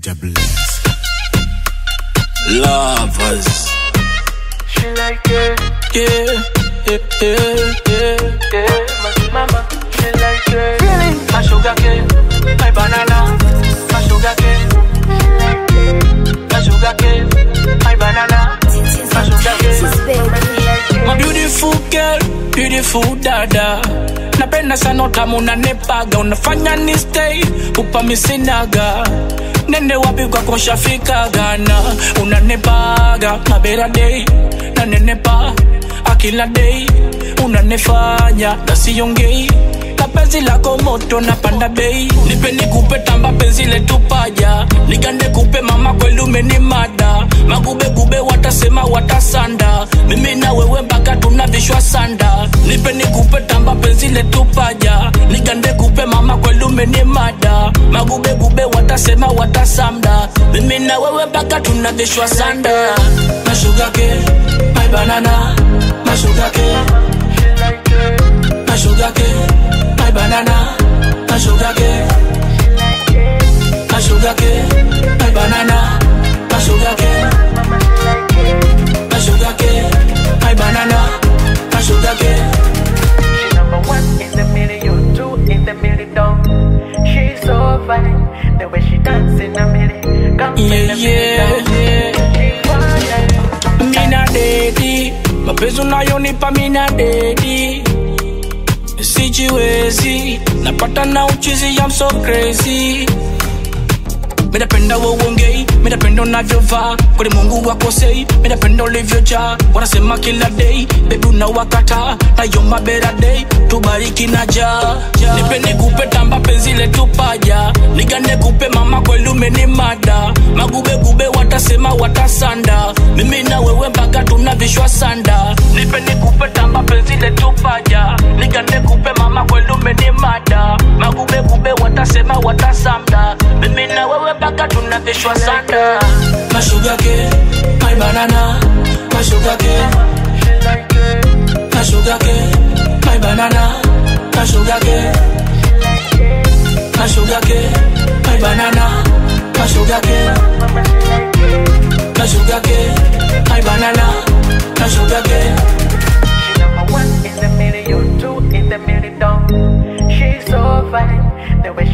Jah bless. Lovers. She like it. Yeah. Mama, she like it. Feeling my sugar cane, my banana, my sugar cane. My sugar cane, my banana, my sugar cane. My beautiful girl, beautiful dada. Napenda sana utamu unanipaga, unafanya ni stay, upa misinaga. Nende wapi kwa kushafika Ghana, unanipaga mabera day, na nenepa akila day, unanifanya na siongei. Penzi lako moto na panda bei, nipe nikupe tamba penzi letu paja, nigande kupe mama kweli umenimada, magube gube watasema watasanda, mimi na wewe mpaka tunavishwa sanda, nipe nikupe tamba penzi letu paja, nigande kupe mama kweli umenimada, magube gube watasema watasanda, mimi na wewe mpaka tunavishwa sanda. My sugar cane, my banana, my sugar cane, my sugar cane, my banana, my sugar cane, my sugar cane, my banana, my sugar cane, my sugar cane, my banana, my sugar cane. She number one in the million, two in the million. She's so fine, the way she dance in the million. Mina dedi, mapenzi unayonipa mina dedi. Sijiwezi, napata na uchizi, I'm so crazy. Minapenda uongei, minapenda unavyovaa, kweli Mungu wakosei, minapenda ulivyojaa, wanasema kila day, baby unawakata, na yoma better day, tubariki na jaa. Nipe nikupe tamba penzi letu paja, nigande kupe mama kweli umenimada, magube gube watasema watasanda, mimi na wewe mpaka tunavishwa sanda. Nipe nikupe tamba penzi letu paja, nigande kupe mama kweli umenimada, magube gube watasema watasanda, mimi na wewe mpaka tunavishwa sanda. My sugar cane, my banana, my sugar cane, my sugar cane, my banana, my sugar cane, my sugar cane, my banana, my sugar cane, my sugar cane, my banana, my sugar cane. She number one in the million, two in the million. She's so fine, the way